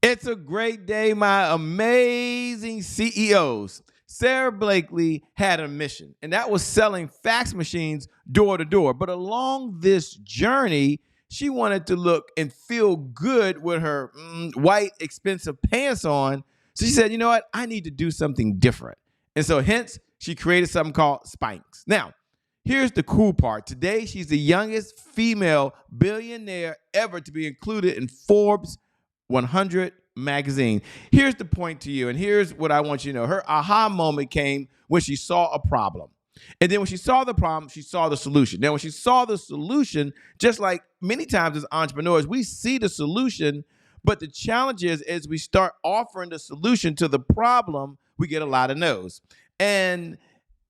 It's a great day, my amazing CEOs. Sarah Blakely had a mission, and that was selling fax machines door to door. But along this journey, she wanted to look and feel good with her white, expensive pants on. So she said, you know what? I need to do something different. And so, hence, she created something called Spanx. Now, here's the cool part. Today, she's the youngest female billionaire ever to be included in Forbes 100 magazine. Here's the point to you, and here's what I want you to know. Her aha moment came when she saw a problem. And then when she saw the problem, she saw the solution. Now, when she saw the solution, just like many times as entrepreneurs, we see the solution, but the challenge is as we start offering the solution to the problem, we get a lot of no's. And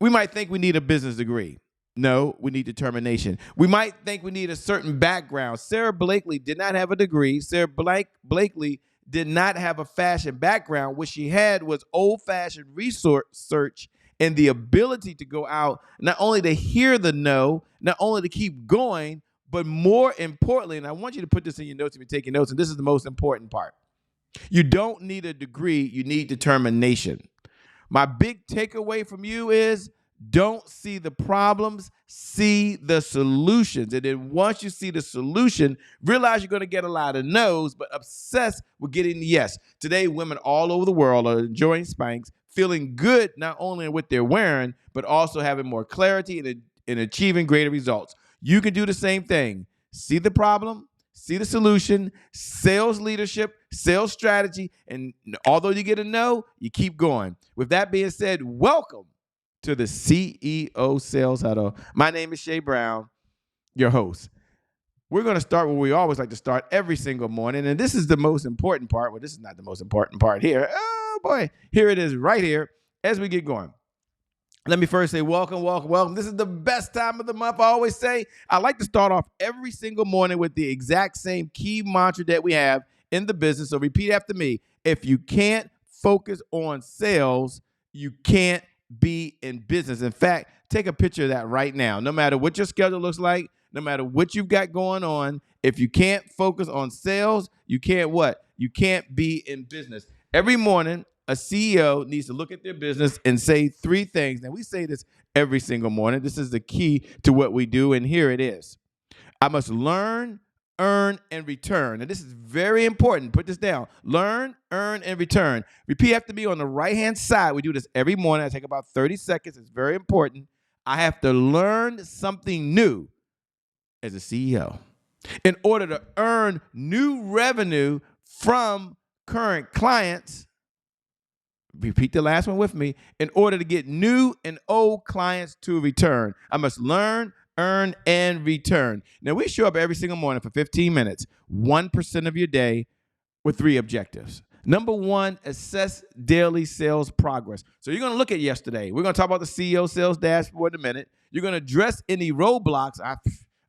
we might think we need a business degree. No, we need determination. We might think we need a certain background. Sarah Blakely did not have a degree. Sarah Blakely did not have a fashion background. What she had was old-fashioned research and the ability to go out, not only to hear the no, not only to keep going, but more importantly, and I want you to put this in your notes if you're taking notes, and this is the most important part. You don't need a degree, you need determination. My big takeaway from you is don't see the problems, see the solutions. And then once you see the solution, realize you're going to get a lot of no's, but obsess with getting the yes. Today, women all over the world are enjoying Spanx, feeling good not only in what they're wearing, but also having more clarity and achieving greater results. You can do the same thing. See the problem, see the solution, sales leadership, sales strategy, and although you get a no, you keep going. With that being said, welcome to the CEO Sales Huddle. My name is Shay Brown, your host. We're going to start where we always like to start every single morning, and this is the most important part. Well, this is not the most important part here. Oh, boy. Here it is right here as we get going. Let me first say welcome, welcome, welcome. This is the best time of the month. I always say I like to start off every single morning with the exact same key mantra that we have in the business. So repeat after me. If you can't focus on sales, you can't be in business. In fact, take a picture of that right now. No matter what your schedule looks like, no matter what you've got going on, if you can't focus on sales, you can't what? You can't be in business. Every morning, a CEO needs to look at their business and say three things. Now, we say this every single morning. This is the key to what we do, and here it is. I must learn, earn, and return. And this is very important. Put this down. Learn, earn, and return. Repeat after me on the right-hand side. We do this every morning. I take about 30 seconds. It's very important. I have to learn something new as a CEO in order to earn new revenue from current clients. Repeat the last one with me. In order to get new and old clients to return, I must learn, earn, and return. Now, we show up every single morning for 15 minutes, 1% of your day, with three objectives. Number one, assess daily sales progress. So you're going to look at yesterday. We're going to talk about the CEO sales dashboard in a minute. You're going to address any roadblocks.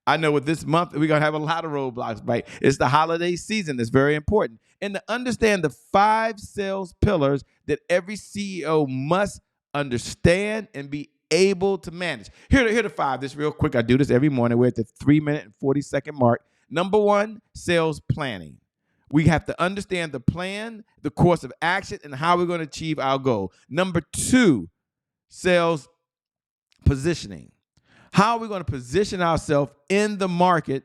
I know with this month, we're going to have a lot of roadblocks, right? It's the holiday season. It's very important. And to understand the 5 sales pillars that every CEO must understand and be able to manage. Here are the 5. This real quick. I do this every morning. We're at the 3-minute and 40-second mark. Number 1, sales planning. We have to understand the plan, the course of action, and how we're going to achieve our goal. Number 2, sales positioning. How are we going to position ourselves in the market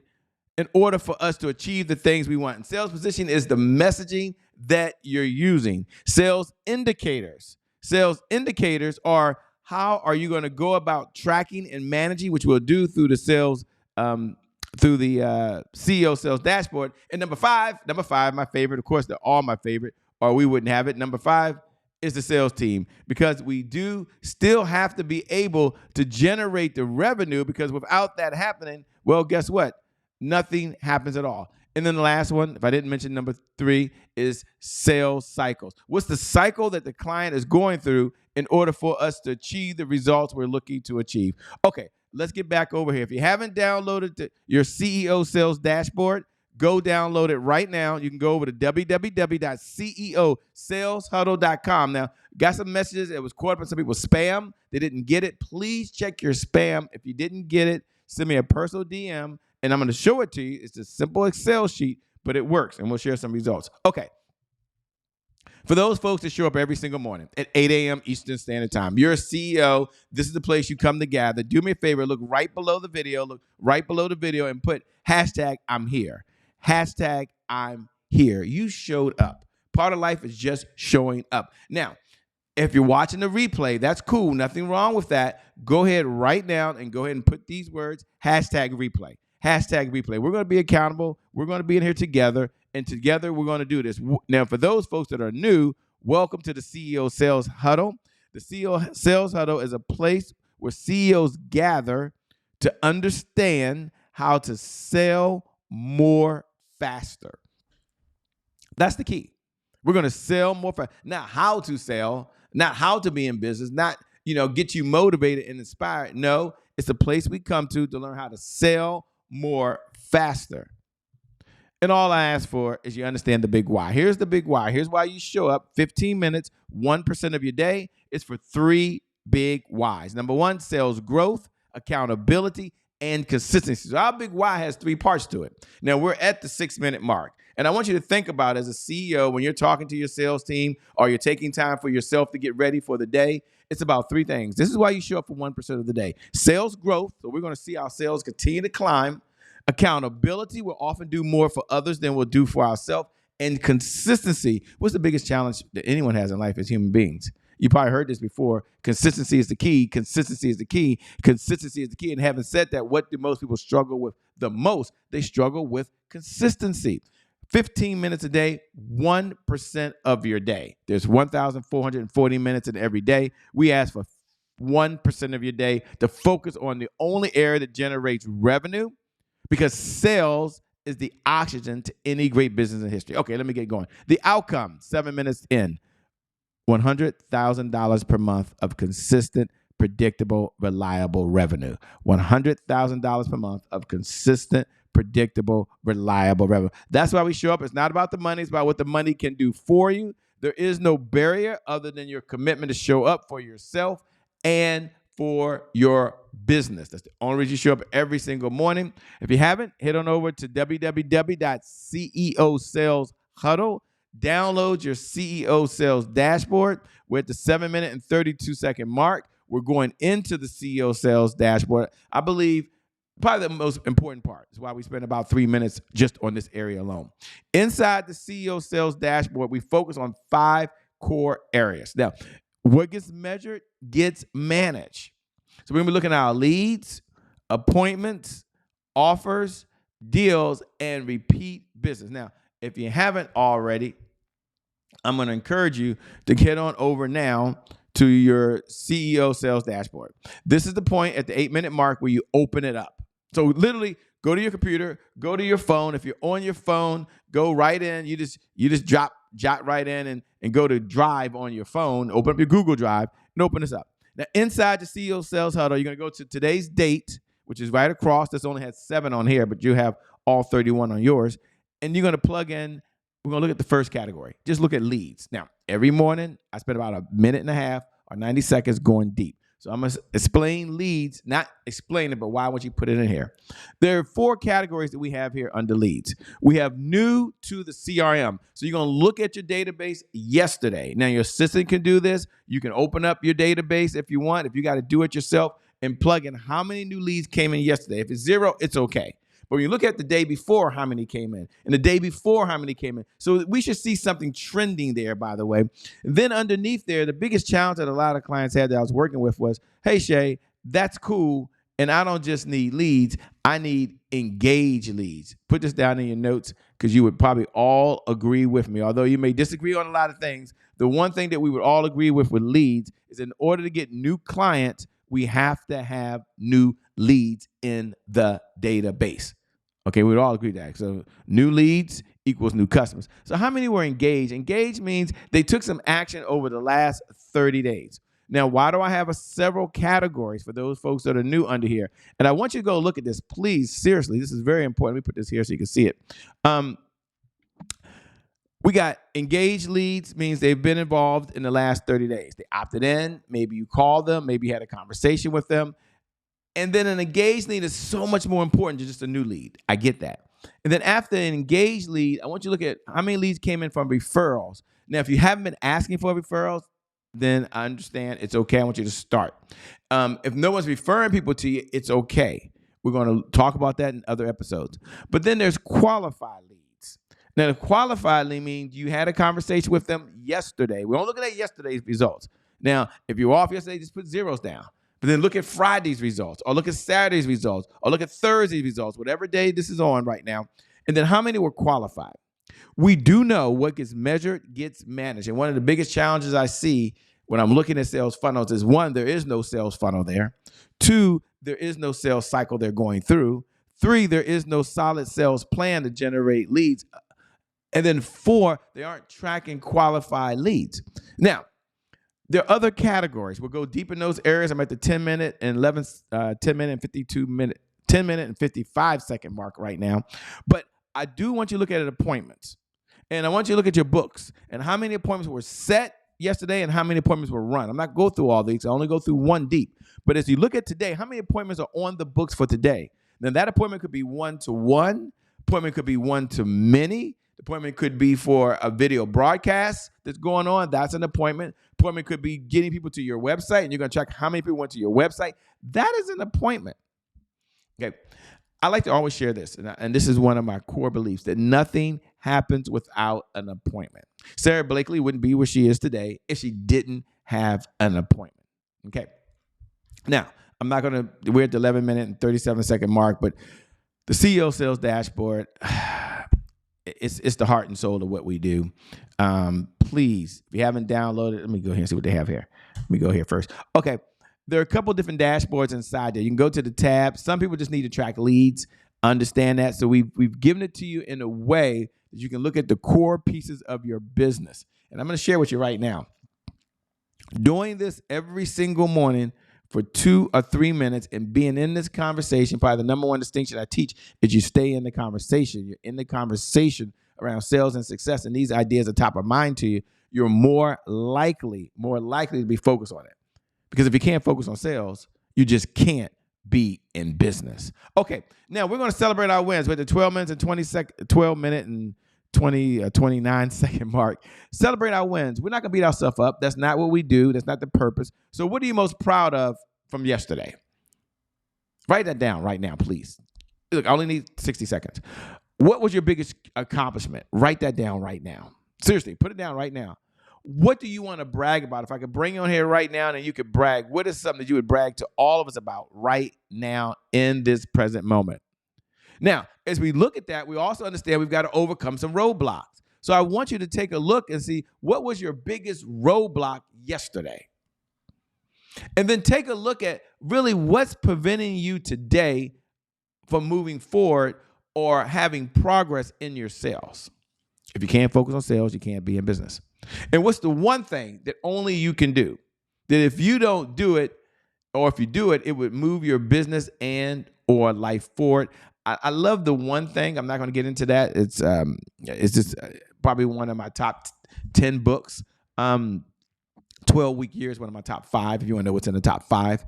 in order for us to achieve the things we want? And sales positioning is the messaging that you're using. Sales indicators. Sales indicators are how are you going to go about tracking and managing, which we'll do through the sales, through the CEO sales dashboard. And number five, my favorite, of course, they're all my favorite, or we wouldn't have it. Number 5 is the sales team, because we do still have to be able to generate the revenue, because without that happening, well, guess what? Nothing happens at all. And then the last one, if I didn't mention number 3, is sales cycles. What's the cycle that the client is going through in order for us to achieve the results we're looking to achieve? Okay, let's get back over here. If you haven't downloaded your CEO sales dashboard, go download it right now. You can go over to www.ceosaleshuddle.com. Now, got some messages. It was caught up in some people's spam. They didn't get it. Please check your spam. If you didn't get it, send me a personal DM, and I'm going to show it to you. It's a simple Excel sheet, but it works, and we'll share some results. Okay, For those folks that show up every single morning at 8 a.m. Eastern Standard Time, you're a CEO. This is the place you come to gather. Do me a favor, look right below the video, and put hashtag I'm here. Hashtag I'm here. You showed up. Part of life is just showing up. Now, if you're watching the replay, that's cool. Nothing wrong with that. Go ahead right now and go ahead and put these words, hashtag replay. Hashtag replay. We're going to be accountable. We're going to be in here together, and together we're going to do this. Now, for those folks that are new, welcome to the CEO Sales Huddle. The CEO Sales Huddle is a place where CEOs gather to understand how to sell more faster. That's the key. We're going to sell more fast. Not how to sell, not how to be in business, not, get you motivated and inspired. No, it's a place we come to learn how to sell more faster. And all I ask for is you understand the big why. Here's the big why. Here's why you show up 15 minutes, 1% of your day. It's for 3 big whys. Number 1, sales growth, accountability, and consistency. So our big why has 3 parts to it. Now, we're at the 6-minute mark. And I want you to think about, as a CEO, when you're talking to your sales team or you're taking time for yourself to get ready for the day, it's about 3 things. This is why you show up for 1% of the day. Sales growth, so we're going to see our sales continue to climb. Accountability, we'll often do more for others than we'll do for ourselves. And consistency, what's the biggest challenge that anyone has in life as human beings? You probably heard this before. Consistency is the key. Consistency is the key. Consistency is the key. And having said that, what do most people struggle with the most? They struggle with consistency. 15 minutes a day, 1% of your day. There's 1,440 minutes in every day. We ask for 1% of your day to focus on the only area that generates revenue, because sales is the oxygen to any great business in history. Okay, let me get going. The outcome, 7 minutes in, $100,000 per month of consistent, predictable, reliable revenue. $100,000 per month of consistent, predictable, reliable revenue. That's why we show up. It's not about the money. It's about what the money can do for you. There is no barrier other than your commitment to show up for yourself and for your business. That's the only reason you show up every single morning. If you haven't, head on over to www.ceossaleshuddle. Download your CEO Sales Dashboard. We're at the 7-minute and 32-second mark. We're going into the CEO Sales Dashboard. I believe probably the most important part is why we spend about 3 minutes just on this area alone. Inside the CEO Sales Dashboard, we focus on 5 core areas. Now, what gets measured gets managed. So we're going to be looking at our leads, appointments, offers, deals, and repeat business. Now, if you haven't already, I'm going to encourage you to get on over now to your CEO Sales Dashboard. This is the point at the 8-minute mark where you open it up. So literally go to your computer, go to your phone. If you're on your phone, go right in. You just jot right in and go to Drive on your phone, open up your Google Drive, and open this up. Now, inside the CEO Sales Huddle, you're going to go to today's date, which is right across. This only has 7 on here, but you have all 31 on yours. And you're going to plug in, we're going to look at the first category. Just look at leads. Now, every morning, I spend about 1.5 minutes or 90 seconds going deep. So I'm going to explain leads, not explain it, but why would you put it in here? There are 4 categories that we have here under leads. We have new to the CRM. So you're going to look at your database yesterday. Now, your assistant can do this. You can open up your database if you want. If you got to do it yourself, and plug in how many new leads came in yesterday. If it's 0, it's okay. But when you look at the day before, how many came in, and the day before, how many came in. So we should see something trending there, by the way. And then underneath there, the biggest challenge that a lot of clients had that I was working with was, hey, Shay, that's cool, and I don't just need leads. I need engaged leads. Put this down in your notes because you would probably all agree with me. Although you may disagree on a lot of things, the one thing that we would all agree with leads is in order to get new clients, we have to have new leads in the database. Okay, we would all agree that. So new leads equals new customers. So how many were engaged? Engaged means they took some action over the last 30 days. Now, why do I have several categories for those folks that are new under here? And I want you to go look at this, please. Seriously, this is very important. Let me put this here so you can see it. We got engaged leads, means they've been involved in the last 30 days. They opted in. Maybe you called them. Maybe you had a conversation with them. And then an engaged lead is so much more important than just a new lead. I get that. And then after an engaged lead, I want you to look at how many leads came in from referrals. Now, if you haven't been asking for referrals, then I understand it's okay. I want you to start. If no one's referring people to you, it's okay. We're going to talk about that in other episodes. But then there's qualified leads. Now, the qualified lead means you had a conversation with them yesterday. We're only looking at yesterday's results. Now, if you're off yesterday, just put zeros down. But then look at Friday's results, or look at Saturday's results, or look at Thursday's results, whatever day this is on right now. And then how many were qualified? We do know what gets measured gets managed. And one of the biggest challenges I see when I'm looking at sales funnels is, one, there is no sales funnel there. Two, there is no sales cycle they're going through. Three, there is no solid sales plan to generate leads. And then four, they aren't tracking qualified leads. Now, there are other categories. We'll go deep in those areas. I'm at the 10 minute and 55 second mark right now. But I do want you to look at appointments. And I want you to look at your books and how many appointments were set yesterday and how many appointments were run. I'm not going to go through all these. I only go through one deep. But as you look at today, how many appointments are on the books for today? Then that appointment could be one-to-one. Appointment could be one-to-many. Appointment could be for a video broadcast that's going on. That's an appointment. Appointment could be getting people to your website, and you're going to check how many people went to your website. That is an appointment. Okay. I like to always share this, and this is one of my core beliefs, that nothing happens without an appointment. Sara Blakely wouldn't be where she is today if she didn't have an appointment. Okay. Now, we're at the 11 minute and 37 second mark, but the CEO Sales Dashboard, it's the heart and soul of what we do. Please, if you haven't downloaded, let me go here and see what they have here. Let me go here first. Okay. There are a couple different dashboards inside there. You can go to the tab. Some people just need to track leads. Understand that. So we've given it to you in a way that you can look at the core pieces of your business. And I'm going to share with you right now. Doing this every single morning for 2 or 3 minutes and being in this conversation, probably the number one distinction I teach is you stay in the conversation. You're in the conversation around sales and success, and these ideas are top of mind to you. You're more likely to be focused on it. Because if you can't focus on sales, you just can't be in business. Okay, now we're going to celebrate our wins. We're at the 12 minute and 29 second mark. Celebrate our wins. We're not going to beat ourselves up. That's not what we do. That's not the purpose. So what are you most proud of from yesterday? Write that down right now, please. Look, I only need 60 seconds. What was your biggest accomplishment? Write that down right now. Seriously, put it down right now. What do you want to brag about? If I could bring you on here right now and you could brag, what is something that you would brag to all of us about right now in this present moment? Now, as we look at that, we also understand we've got to overcome some roadblocks. So I want you to take a look and see what was your biggest roadblock yesterday. And then take a look at really what's preventing you today from moving forward or having progress in your sales. If you can't focus on sales, you can't be in business. And what's the one thing that only you can do, that if you don't do it, or if you do it, it would move your business and or life forward? I love the one thing. I'm not going to get into that. It's just probably one of my top 10 books. 12-week years, one of my top 5, if you want to know what's in the top 5.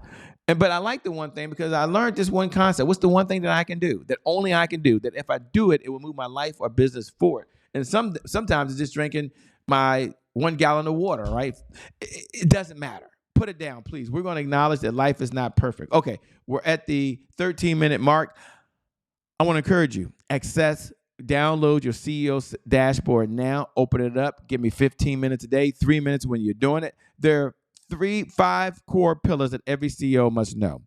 But I like the one thing because I learned this one concept. What's the one thing that I can do, that only I can do, that if I do it, it will move my life or business forward? And sometimes it's just drinking my 1 gallon of water, right? It doesn't matter. Put it down, please. We're going to acknowledge that life is not perfect. Okay, we're at the 13-minute mark. I want to encourage you, download your CEO dashboard now, open it up, give me 15 minutes a day, 3 minutes when you're doing it. There are 5 core pillars that every CEO must know.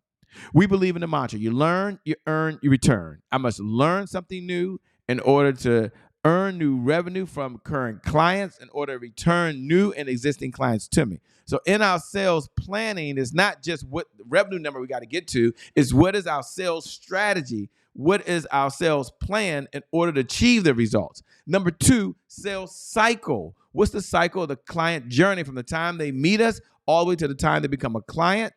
We believe in the mantra, you learn, you earn, you return. I must learn something new in order to earn new revenue from current clients, in order to return new and existing clients to me. So in our sales planning, it's not just what revenue number we got to get to, it's what is our sales strategy? What is our sales plan in order to achieve the results? Number 2, sales cycle. What's the cycle of the client journey from the time they meet us all the way to the time they become a client?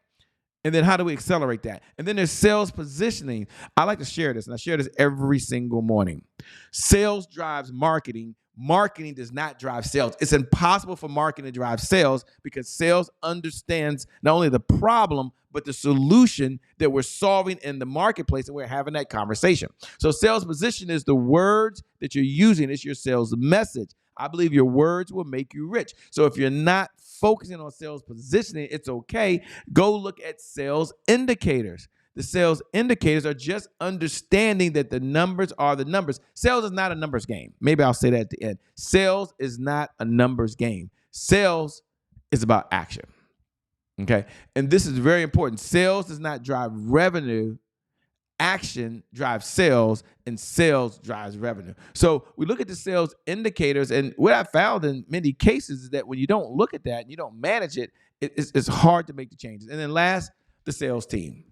And then how do we accelerate that? And then there's sales positioning. I like to share this, and I share this every single morning. Sales drives marketing. marketing does not drive sales. It's impossible for marketing to drive sales because sales understands not only the problem, but the solution that we're solving in the marketplace, and we're having that conversation. So sales position is the words that you're using. It's your sales message. I believe your words will make you rich. So if you're not focusing on sales positioning, it's okay. Go look at sales indicators. The sales indicators are just understanding that the numbers are the numbers. Sales is not a numbers game. Maybe I'll say that at the end. Sales is not a numbers game. Sales is about action. Okay? And this is very important. Sales does not drive revenue. Action drives sales, and sales drives revenue. So we look at the sales indicators, and what I found in many cases is that when you don't look at that and you don't manage it, it's hard to make the changes. And then last, the sales team.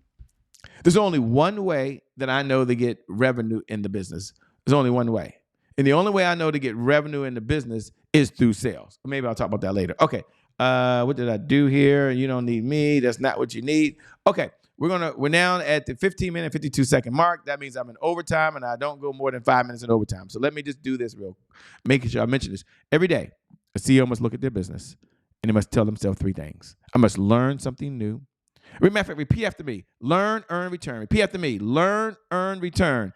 There's only one way that I know to get revenue in the business. There's only one way. And the only way I know to get revenue in the business is through sales. Maybe I'll talk about that later. Okay. What did I do here? You don't need me. That's not what you need. Okay. We're now at the 15-minute, 52-second mark. That means I'm in overtime, and I don't go more than 5 minutes in overtime. So let me just do this making sure I mention this. Every day, a CEO must look at their business, and they must tell themselves three things. I must learn something new. Repeat after me. Learn, earn, return. Repeat after me. Learn, earn, return.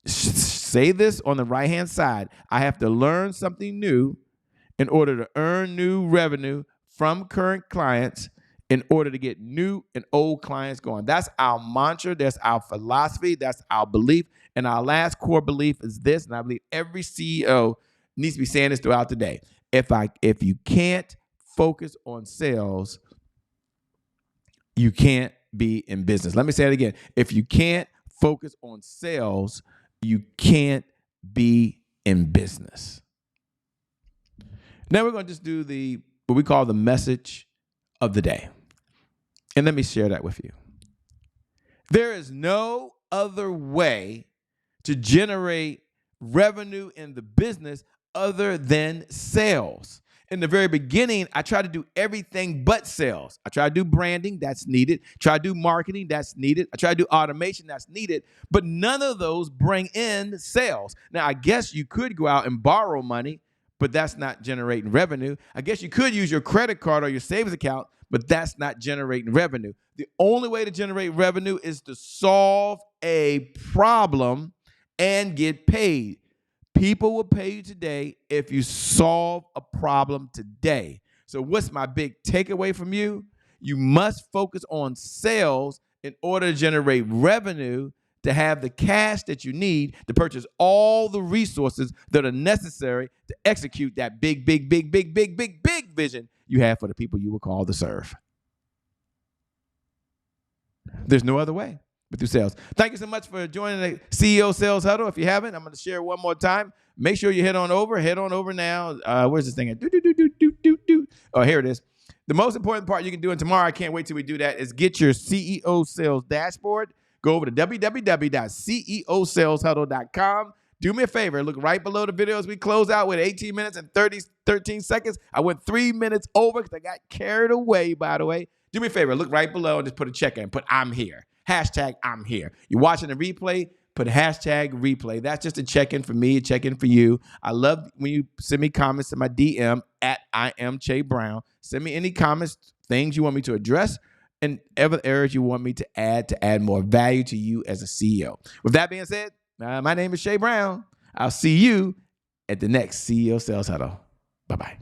Say this on the right-hand side. I have to learn something new in order to earn new revenue from current clients in order to get new and old clients going. That's our mantra. That's our philosophy. That's our belief. And our last core belief is this, and I believe every CEO needs to be saying this throughout the day. If you can't focus on sales, you can't be in business. Let me say it again. If you can't focus on sales, you can't be in business. Now we're going to just do what we call the message of the day. And let me share that with you. There is no other way to generate revenue in the business other than sales. In the very beginning, I tried to do everything but sales. I tried to do branding, that's needed. Try to do marketing, that's needed. I tried to do automation, that's needed. But none of those bring in sales. Now, I guess you could go out and borrow money, but that's not generating revenue. I guess you could use your credit card or your savings account, but that's not generating revenue. The only way to generate revenue is to solve a problem and get paid. People will pay you today if you solve a problem today. So what's my big takeaway from you? You must focus on sales in order to generate revenue to have the cash that you need to purchase all the resources that are necessary to execute that big vision you have for the people you were called to serve. There's no other way but through sales. Thank you so much for joining the CEO Sales Huddle. If you haven't, I'm going to share one more time. Make sure you head on over now. Where's this thing at? Oh, here it is. The most important part you can do, and tomorrow I can't wait till we do that, is get your CEO Sales Dashboard. Go over to www.ceosaleshuddle.com. Do me a favor. Look right below the video as we close out with 18 minutes and 13 seconds. I went 3 minutes over because I got carried away, by the way. Do me a favor. Look right below and just put a check in. Put I'm here. Hashtag I'm here. You're watching the replay. Put hashtag replay. That's just a check-in for me, a check-in for you. I love when you send me comments to my DM at I am Che Brown. Send me any comments, things you want me to address, and other areas you want me to add more value to you as a CEO. With that being said, my name is Che Brown. I'll see you at the next CEO Sales Huddle. Bye-bye.